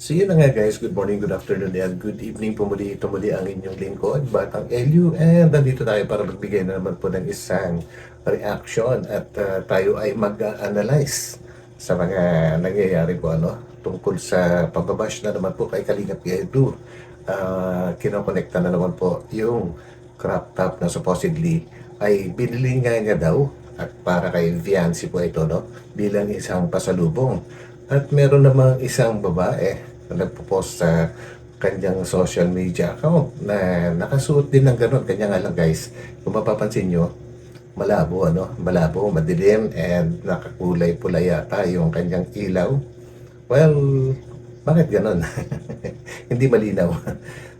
So yun na nga guys, good morning, good afternoon, and good evening po muli. Ito muli ang inyong lingkod, Batang Elio, and nandito tayo para magbigay na naman po ng isang reaction at tayo ay mag-analyze sa mga nangyayari po tungkol sa pagbabash na naman po kay Kalingap Edu. Kinokonekta na naman po yung crop top na supposedly ay binili nga niya daw at para kay Viancy po ito bilang isang pasalubong. At meron namang isang babae na nagpo-post sa kanyang social media account na nakasuot din ng ganun. Kanya nga lang guys, kung mapapansin nyo, malabo, madilim, and nakakulay pula yata yung kanyang ilaw. Well, bakit ganun? Hindi malinaw.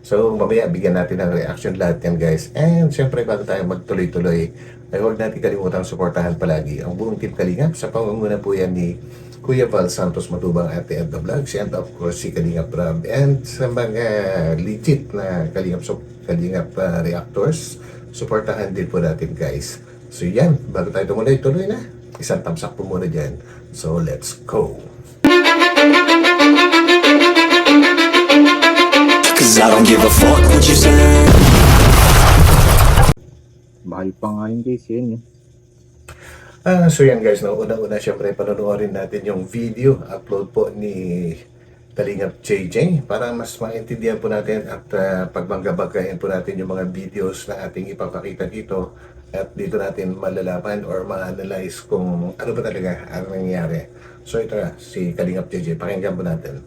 So, mamaya bigyan natin ng reaction lahat yan guys. And syempre, bago tayo magtuloy-tuloy, ay huwag natin kalimutang suportahan palagi ang buong Team Kalingap sa pangunguna po yan ni Kuya Val Santos Matubang, Ate Edna Vlogs, and of course si Kalingap Rob, and sa mga legit na Kalingap reactors, suportahan din po natin guys. So yan, bago tayo tuloy na, isang thumbs up po muna dyan. So let's go! Cause I don't give a fuck what you say. Mahal pa nga yun guys, yun eh. So yan guys, una-una syempre panonoodin natin yung video upload po ni Kalingap JJ para mas maintindihan po natin at pagbangga-banggain po natin yung mga videos na ating ipapakita dito at dito natin malalaman or ma-analyze kung ano ba talaga ang nangyayari. So ito na, si Kalingap JJ, pakinggan po natin.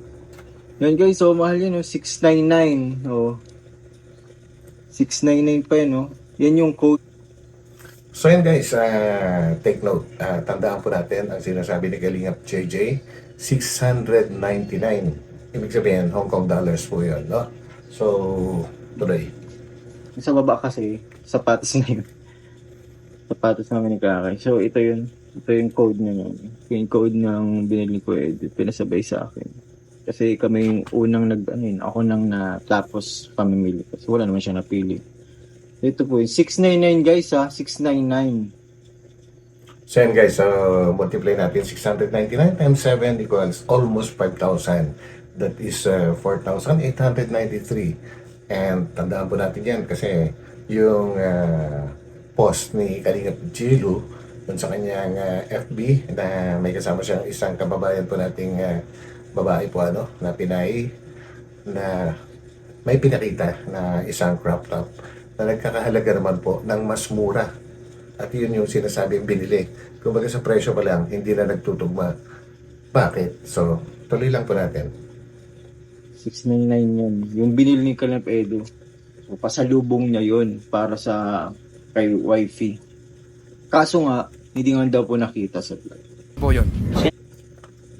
Yan guys, so mahal yun, 699. Oh. 699 pa yun, oh. Yan yung code. So yan guys, take note, tandaan po natin ang sinasabi ni Kalingap JJ, 699. Ibig sabihin, Hong Kong dollars po yun, no? So, tuloy. Sa baba kasi, sapatos na yun. Sapatos namin ni Kakay. So ito yun. Ito yung code niya. Yung code ng binili ko, pinasabay sa akin. Kasi kami yung unang ako nang natapos pamimili. Kasi wala naman siya napili. Ito po yung 699 guys 699. So yan guys, multiply natin 699 times 7 equals almost 5,000. That is 4,893. And tandaan po natin yan kasi yung post ni Kalingap Jilu dun sa kanyang FB na may kasama siyang isang kababayan po nating babae po na Pinay na may pinakita na isang crop top na nagkakahalaga naman po ng mas mura. At yun yung sinasabing binili. Kumbaga sa presyo pa lang, hindi na nagtutugma. Bakit? So, tuloy lang po natin. 699 yun. Yung binili ni Kalingap Edu. So, pasalubong niya yun para sa kay wifey. Kaso nga, hindi nga daw po nakita sa vlog. Po yun.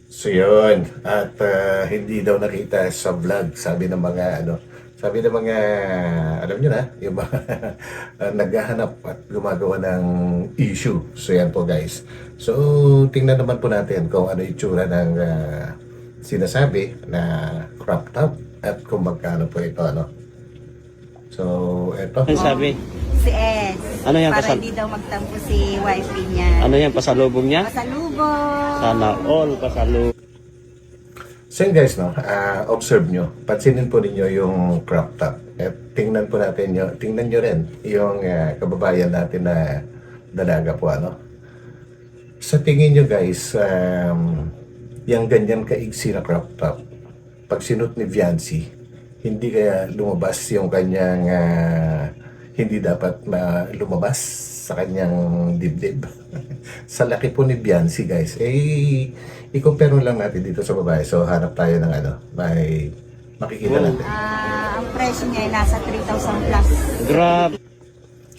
So yun, at hindi daw nakita sa vlog, sabi ng mga alam nyo na, yung mga naghahanap at gumagawa ng issue. So yan po guys. So tingnan naman po natin kung ano yung tsura ng sinasabi na crop top at kung magkano po ito So ito. Ano sabi? Si S. Ano yan, Para pasal- hindi daw magtampo si wifey niya. Ano yan, pasalubong niya? Pasalubong. Sana all pasalubong. So yun guys, observe nyo, pansinin po ninyo yung crop top. At tingnan po natin tingnan nyo rin yung kababayan natin na dalaga po Sa tingin nyo guys, yung ganyan kaigsi na crop top, pag sinut ni Viancy, hindi kaya lumabas yung kanyang hindi dapat lumabas sa kanyang dibdib. Sa laki po ni Viancy guys, i-compare lang natin dito sa babae. So hanap tayo ng may makikita natin. Ang presyo niya ay nasa 3,000 plus. Grabe.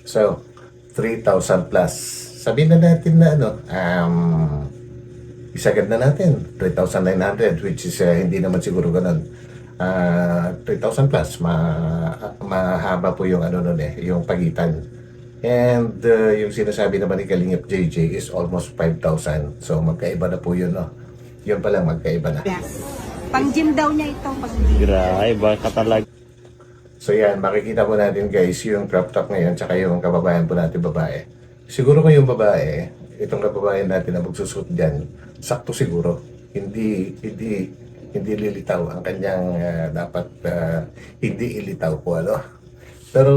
So 3,000 plus. Sabihin na natin na isagad na natin 3,900, which is hindi naman siguro ganun. 3,000 plus, mahaba po yung yung pagitan. And yung sinasabi naman ni Kalingap JJ is almost 5,000. So magkaiba na po yun Yun pa lang, magkaiba na. Yes. Pang gym daw niya ito. Pang gym. Grabe, baka talaga. So yan, makikita po natin guys yung crop top ngayon tsaka yung kababayan po natin babae. Siguro kung yung babae, itong kababayan natin na magsusut dyan, sakto siguro. Hindi hindi lilitaw ang kanyang dapat hindi ilitaw po, ano. Pero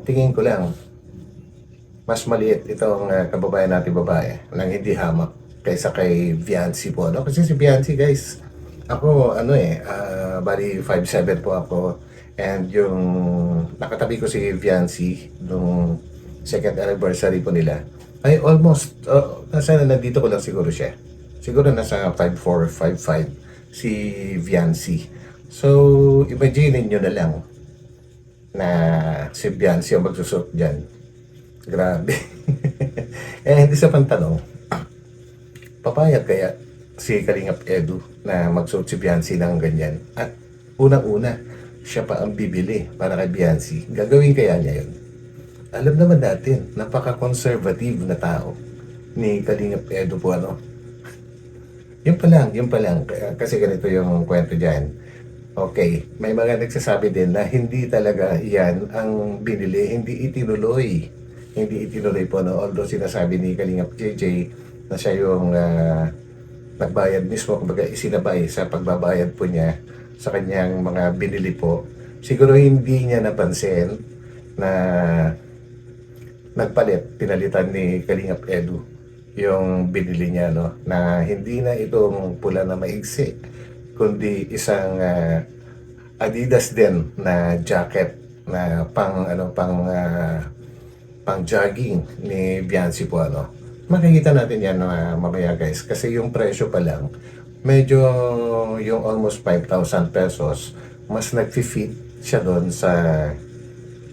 tingin ko lang, mas maliit itong kababayan natin babae nang hindi hamak kaysa kay Viancy po, ano. Kasi si Viancy, guys, ako, bali 5'7" po ako, and yung nakatabi ko si Viancy nung second anniversary po nila, ay almost, nandito ko lang siguro siya. Siguro nasa 5'4", 5'5", si Viancy. So, imagine nyo na lang na si Viancy ang magsusot dyan. Grabe. And isa pang tanong, papayag kaya si Kalingap Edu na magsuot si Viancy ng ganyan? At unang-una, siya pa ang bibili para kay Viancy. Gagawin kaya niya yun? Alam naman natin, napaka-conservative na tao ni Kalingap Edu po, ano. Yun pa lang. Kasi ganito yung kwento dyan. Okay, may mga nagsasabi din na hindi talaga yan ang binili, hindi itinuloy. Hindi itinuloy po, no? Although sinasabi ni Kalingap JJ na siya yung nagbayad mismo, kumbaga isinabay sa pagbabayad po niya sa kanyang mga binili po. Siguro hindi niya napansin na pinalitan ni Kalingap Edu yung binili niya, no, na hindi na itong pula na maigsi, kundi isang Adidas din na jacket na pang jogging ni Viancy po, ano. Makikita natin yan mamaya, guys, kasi yung presyo pa lang medyo yung almost 5,000 pesos mas nag-fit siya doon sa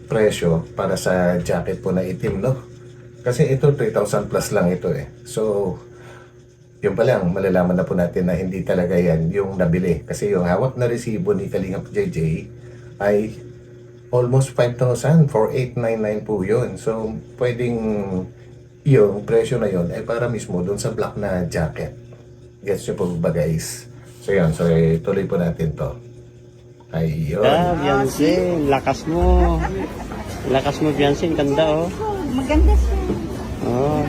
presyo para sa jacket po na itim, no? Kasi ito 3,000 plus lang ito eh. So yun pa lang, malalaman na po natin na hindi talaga yan yung nabili. Kasi yung hawak na resibo ni Kalingap JJ ay almost 5,000, 4,899 po yun. So pwedeng yung presyo na yun ay para mismo doon sa black na jacket. Gets nyo po ba, guys? So yun, so tuloy po natin to. Ayun. Viancy, lakas mo. Lakas mo, Viancy. Ang ganda, oh. Maganda siya. Oh,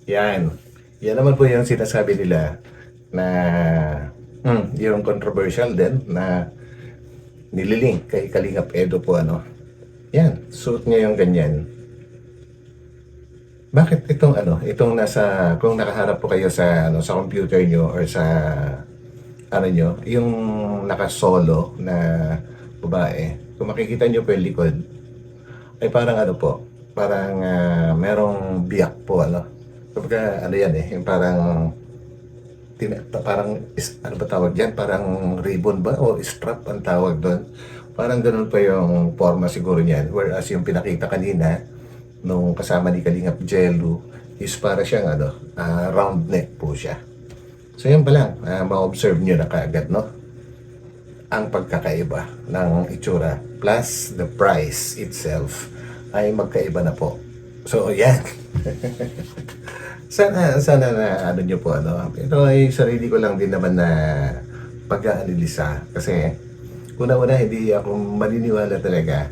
Yan. Yan naman po yung sinasabi nila na yung controversial din na nililing kay Kalingap Edu po, ano. Yan, suit niya yung ganyan. Bakit itong nasa, kung nakaharap po kayo sa sa computer nyo or sa nyo, yung nakasolo na babae, kung makikita nyo po yung likod, ay parang parang merong biyak po, ano. Kapag yan yung parang ano ba tawag yan? Parang ribbon ba? O strap ang tawag doon. Parang ganun pa yung forma siguro niyan. Whereas yung pinakita kanina, nung kasama ni Kalingap Jellu, is para siyang round neck po siya. So yan pa lang, ma-observe nyo na kaagad, no? Ang pagkakaiba ng itsura plus the price itself ay magkaiba na po. So yan. sana na nyo po, ano. Pero ay sarili ko lang din naman na pag-aanalisa. Kasi una-una hindi ako maniniwala talaga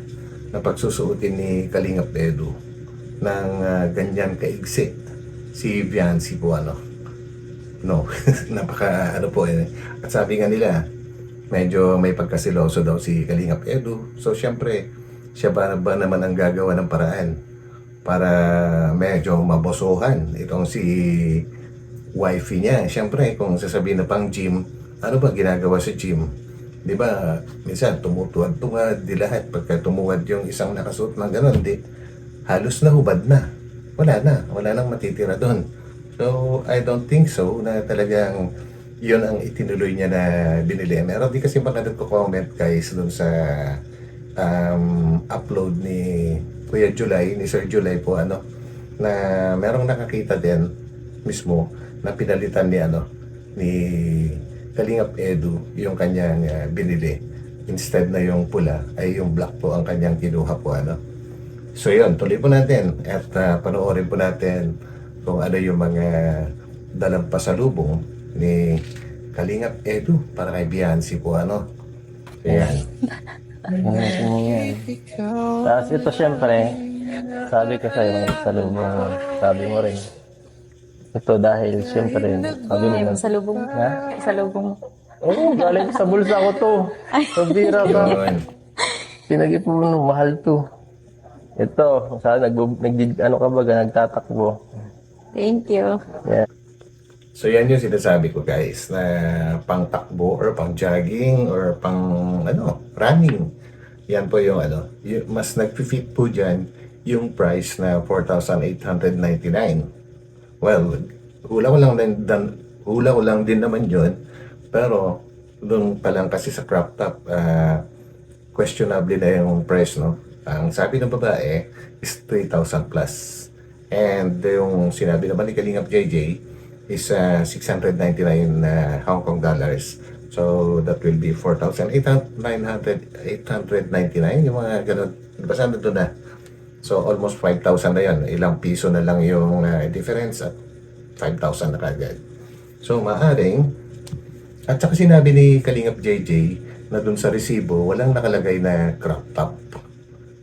na pagsusuotin ni Kalingap Edu ng ganyan kaigsi si Viancy po, ano. No, napaka po At sabi nga nila, medyo may pagkasiloso daw si Kalingap Edu. So syempre, siya ba naman ang gagawa ng paraan para medyo mabosohan itong si wifey niya. Syempre, kung sasabihin na pang gym, ano ba ginagawa sa gym? Di ba, minsan tumutuwad-tuwad, di lahat. Pagka tumuwad yung isang nakasuot ng gano'n, halos na hubad na. Wala nang matitira doon. So, I don't think so na talagang yun ang itinuloy niya na binili. Meron din kasi baka nagko-comment, guys, doon sa upload ni Kuya July, ni Sir July po, ano, na merong nakakita din mismo na pinalitan ni Kalingap Edu yung kanyang binili. Instead na yung pula, ay yung black po ang kanyang kinuha po, ano. So yun, tuloy po natin at panoorin po natin kung ano yung mga dalang pasalubong ni Kalingap Edu para kay Viancy po, ano. Ayan. Tapos ito syempre, sabi ko sa'yo, salubong, sabi mo rin. Ito dahil syempre, sabi mo, Salubong. ha? Salubong. Oo, galing sa bulsa ko to. Pabira ka. Yun. Pinag-ipunan, mahal to. Ito, sana ano ka ba, nagtatakbo. Thank you. Yeah. So yan yung sinasabi ko guys, na pang takbo or pang jogging or pang running. Yan po yung mas nag-fit po dyan yung price na 4,899. Well, hula ko lang din naman yun. Pero doon pa lang kasi sa crop top, questionable na yung price, no? Ang sabi ng babae is 3,000 plus. And yung sinabi naman ni Kalingap JJ is 699 Hong Kong dollars. So that will be 4,899, yung mga ganun. Basta nandun na. So almost 5,000 na yan. Ilang piso na lang yung difference at 5,000 na kagad. So maaring, at saka sinabi ni Kalingap JJ na dun sa resibo, walang nakalagay na crop top.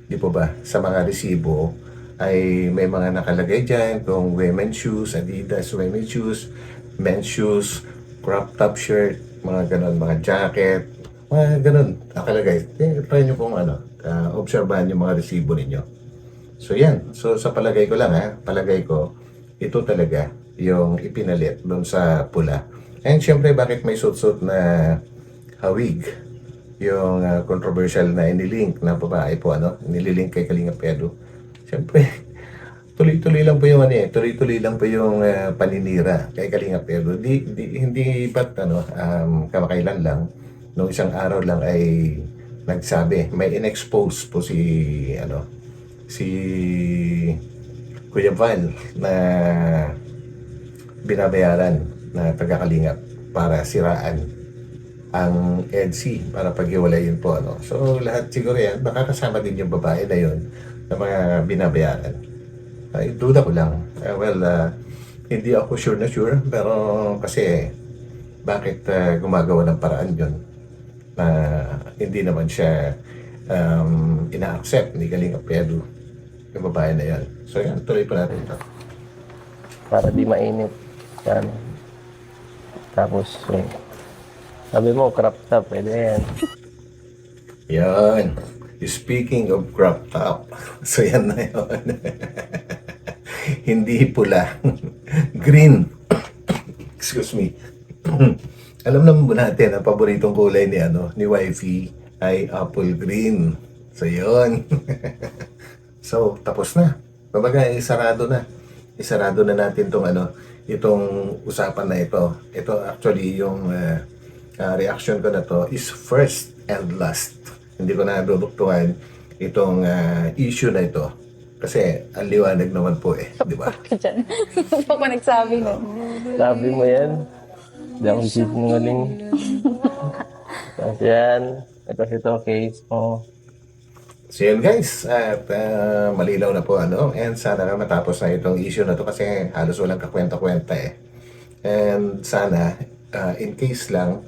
Di po ba? Sa mga resibo, ay may mga nakalagay dyan kung women's shoes, Adidas women's shoes, men's shoes, crop top shirt, mga ganon, mga jacket, mga ganon nakalagay. Try nyo pong obserbahan yung mga resibo ninyo. So yan, so sa palagay ko lang palagay ko, ito talaga yung ipinalit doon sa pula. And syempre bakit may suit-suit na hawig yung controversial na inilink na babae po nililink kay Kalingap Edu. Siyempre, tuloy-tuloy lang po yung tuloy-tuloy lang po yung paninira kay Kalingap Edu. Hindi ba't kamakailan lang, nung isang araw lang ay nagsabi, may in-expose po si Kuya Val na binabayaran na taga-Kalingap para siraan ang EDC para paghiwalayin po. So lahat siguro yan, baka kasama din yung babae na yun na mga binabayaran. Ay, duda ko lang. Hindi ako sure na sure, pero kasi bakit gumagawa ng paraan yun na hindi naman siya ina-accept ni Kalingap Edu, yung babae na yan. So yan, tuloy pa natin ito. Para di mainit. Yan. Tapos, sabi mo, crop top, pwede yan. Yan. Speaking of crop top, so yan na yun. Hindi pula. Green. Excuse me. Alam naman natin, ang paboritong kulay ni Wifey ay apple green. So yun. So, tapos na. Kumbaga, isarado na. Isarado na natin itong usapan na ito. Ito actually yung reaction ko na to is first and last. Hindi ko na duduktuhan itong issue na ito. Kasi ang liwanag naman po di ba? Diyan. Huwag ko nagsabi no. Sabi mo yan. Hindi ako sinungaling. Tapos yan. Ito case mo. So yun guys, at malinaw na po and sana nga matapos na itong issue na to kasi halos walang kakwenta-kwenta and sana in case lang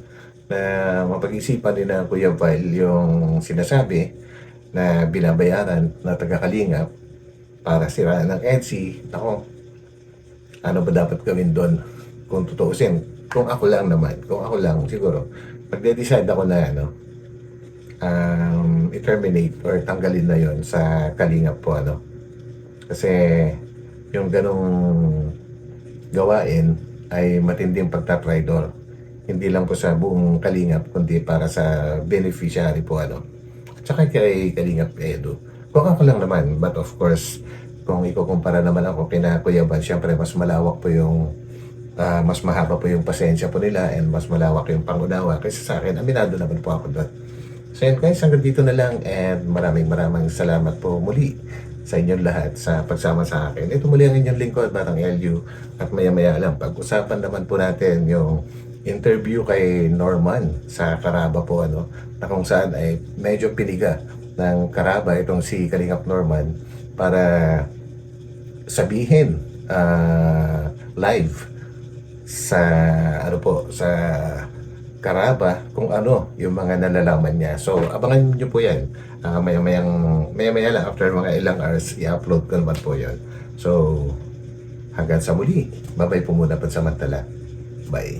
na mapag-isipan din ng Kuya Val yung sinasabi na binabayaran na taga-Kalingap para siraan ng EDC. Ano ba dapat gawin doon kung tutuusin? Kung ako lang siguro magde-decide ako na i-terminate or tanggalin na yon sa Kalingap po kasi yung ganong gawain ay matinding pagtatraidor, hindi lang po sa buong Kalingap kundi para sa beneficiary po tsaka kay Kalingap Edu. Kung ako lang naman, but of course kung ikukumpara naman ako kina Kuya Val, syempre mas malawak po yung mas mahaba po yung pasensya po nila and mas malawak yung pangunawa kasi sa akin, aminado naman po ako doon. So yun guys, hanggang dito na lang and maraming salamat po muli sa inyong lahat sa pagsama sa akin. Ito muli ang inyong lingkod, Batang LU, at maya-maya lang, pag-usapan naman po natin yung interview kay Norman sa Karaba po na kung saan ay medyo piniga ng Karaba itong si Kalingap Norman para sabihin live sa sa Karaba kung yung mga nalalaman niya. So abangan niyo po yan. Maya-maya lang after mga ilang hours i-upload ko naman po yun. So hanggang sa muli. Bye-bye po muna pansamantala. Bye.